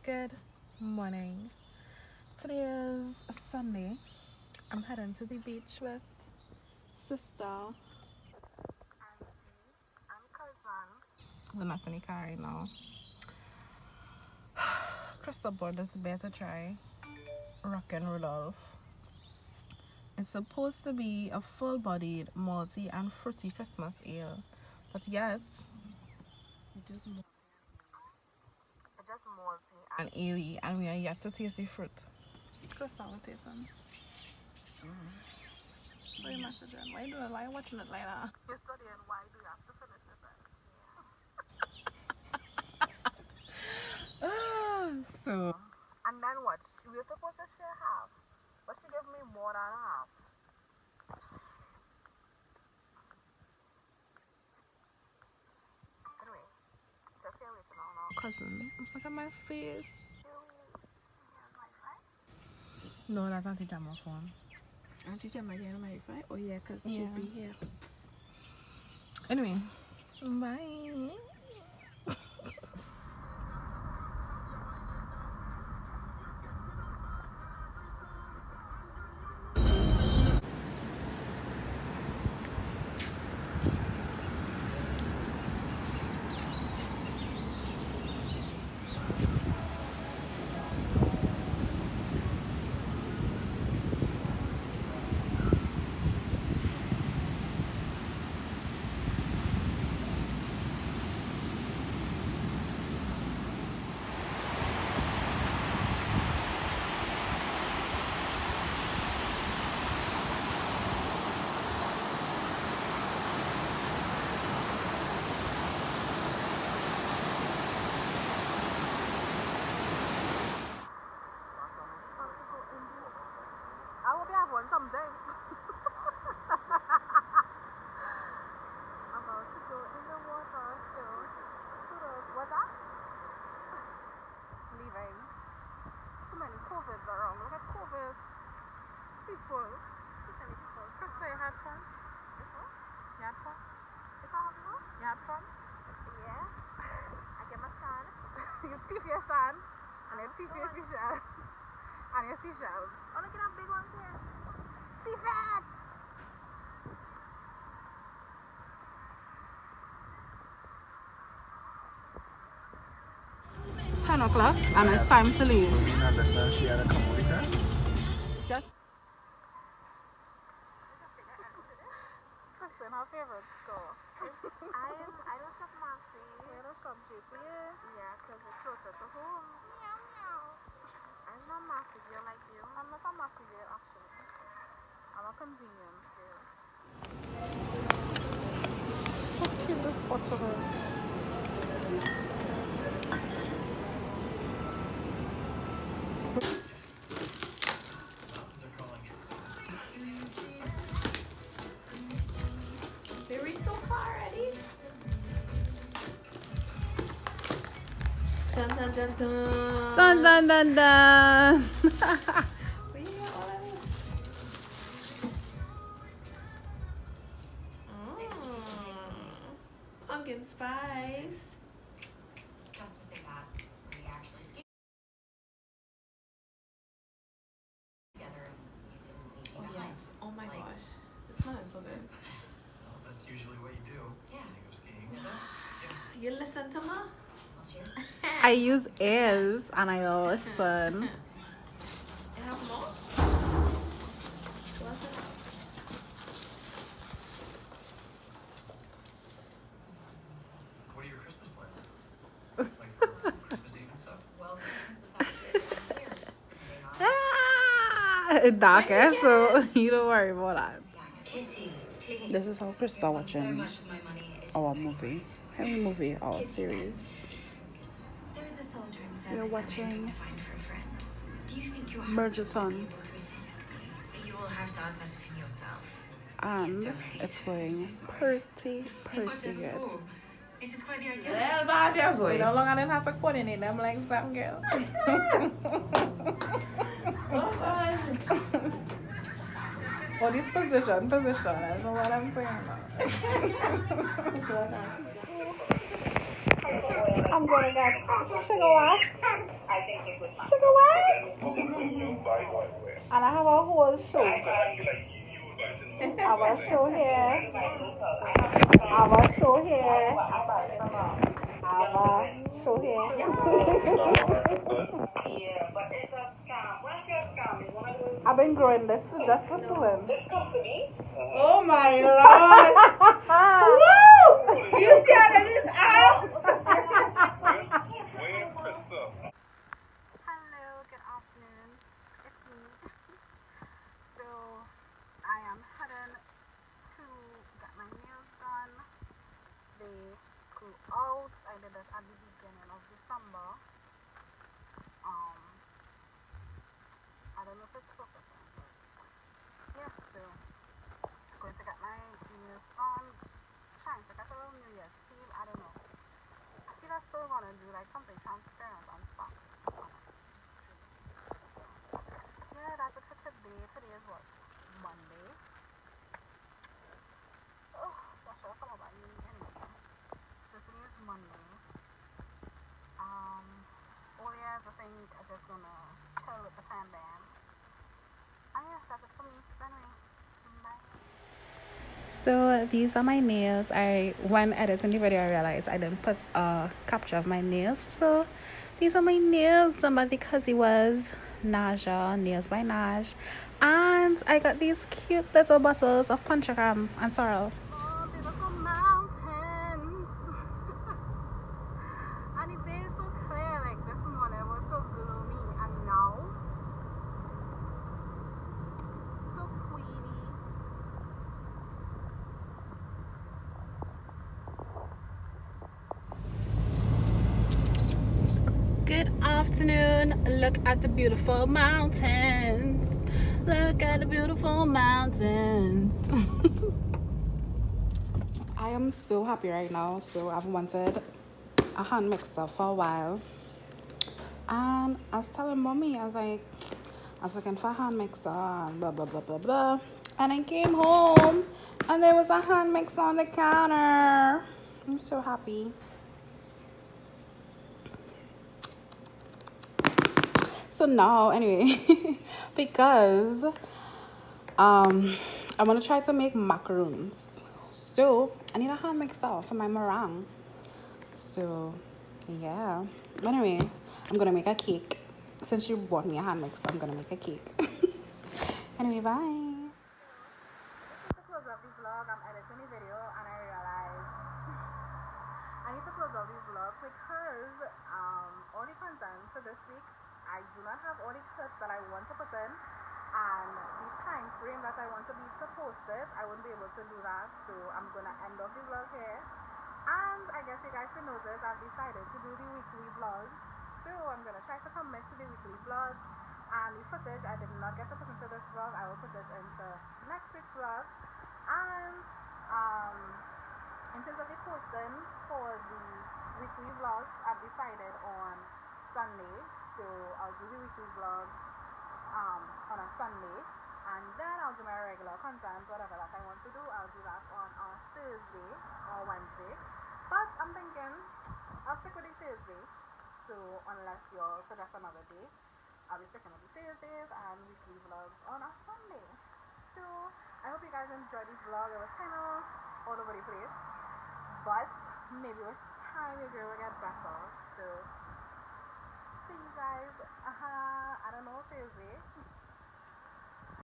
Good morning. Today is Sunday. I'm heading to the beach with sister and cousin. We're not in the car right now. Crystal board is better try rockin' Rudolph. It's supposed to be a full-bodied, malty and fruity Christmas ale, but yet it's just malty and airy, and we are yet to taste the fruit. Crystal, what taste them? What are you messaging? Why are you doing? Why are you watching it like that? You're studying why do you have to finish it? So and then what? We were supposed to share half, but she gave me more than half. Anyway, just here waiting on our cousin. Look at my face. No, that's Auntie Gemma's phone. Auntie Gemma getting on my Wi-Fi? Oh yeah, because she's be here. Anyway, bye. I hope you have one someday. I'm about to go in the water, so toodles. What's that? Leaving. Too many COVIDs around. Look at COVID. People. Too many people. Krista, you had fun? You had fun? You had fun? Yeah. I get my son. You teeth your son. And then teeth your seashell. And your seashells. Oh, look at that big one here. Teeth-it! 10 o'clock and it's time to leave. She had a couple because Just Kristen, her favorite store. I don't shop Massy. You don't shop JP? Yeah, because it's closer to home. Meow meow. I'm not Massy girl like you. I'm not a Massy girl actually. I'm a convenience girl. Let's keep this spot of it. They read so far already. Dun dun dun dun. Dun dun dun dun. Where you got all of this? Pumpkin spice. Just to say that we actually skied together and you didn't leave me Oh behind. yes. Oh my Like- gosh. It's smelling so good. well, that's usually what you do Yeah. when you go skiing. You listen to me? Well, cheers. I use ears and I listen. You have more? What's it? What are your Christmas plans? Like for Christmas Eve and stuff? Well, Christmas is actually here. They not. Darker, so you don't worry about that. Kitty, please. This is how Krista So watching much of my money is our just movie. my Our movie, our series. There is a soldier in service We're I'm watching hoping to find for a friend. Do you think your husband will be Mergerton, able to assist me? You will have to ask that of him yourself. and it's going pretty good. This is quite the idea. Well, bad there, boy. We no longer didn't have to coordinate them like some girl. Oh, this position, I know what I'm saying now. I'm I'm gonna get sugar wax. Sugar wax? And I have a whole show. I have a show here. I have a show here. I have a show here. Yeah, but it's a scam. When I say a scam, it's one of those. I've been growing this just for Soooo. This company. Oh my lord! Woo! You see how that is out? Where's Krista? Hello, good afternoon. It's me. So, I am heading to get my nails done. They grew out. I did it at the beginning of December. I don't know if it's focusing, but yeah, so going to get my nails done. Trying to get a little New Year's Eve. I don't know. I feel I still want to do like something transparent and stuff. Yeah, that's it for today. Today is what? Monday. Oh, so I should have come up by me anyway. So today is Monday. Oh yeah, I think I'm just gonna chill with the fan band. And yeah, that's it for me. So anyway, bye. So these are my nails. When editing the video I realized I didn't put a capture of my nails. So these are my nails done by the Cuzzy was Naja, Nails by Naj. And I got these cute little bottles of Panchakram and sorrel. Oh, beautiful mountains. And the day is so clear, like this morning it was so gloomy, and now so pretty. Good afternoon. Look at the beautiful mountains. Look at the beautiful mountains. I am so happy right now. So I've wanted a hand mixer for a while. And I was telling mommy, I was looking for a hand mixer and blah, blah, blah, blah, blah. And I came home and there was a hand mixer on the counter. I'm so happy. So now, anyway, because I want to try to make macaroons. So I need a hand mixer for my meringue. So yeah. Anyway, I'm gonna make a cake. Since you bought me a hand mixer, I'm gonna make a cake. Anyway, bye. To close off the vlog, I'm editing the video and I realized I need to close off the vlog because all the content for this week, I do not have all the clips that I want to put in, and the time frame that I want to post it, I won't be able to do that. So I'm gonna end off the vlog here. And I guess you guys can notice I've decided to do the weekly vlog. So I'm gonna try to commit to the weekly vlog. And the footage I did not get to put into this vlog, I will put it into next week's vlog. And in terms of the posting for the weekly vlogs, I've decided on Sunday. So I'll do the weekly vlogs on a Sunday, and then I'll do my regular content, whatever that I want to do. I'll do that on a Thursday or Wednesday. But I'm thinking I'll stick with the Thursday. So unless you suggest another day, I'll be sticking with the Thursdays and weekly vlogs on a Sunday. So I hope you guys enjoyed this vlog. It was kind of all over the place, but maybe with time your girl will get better. So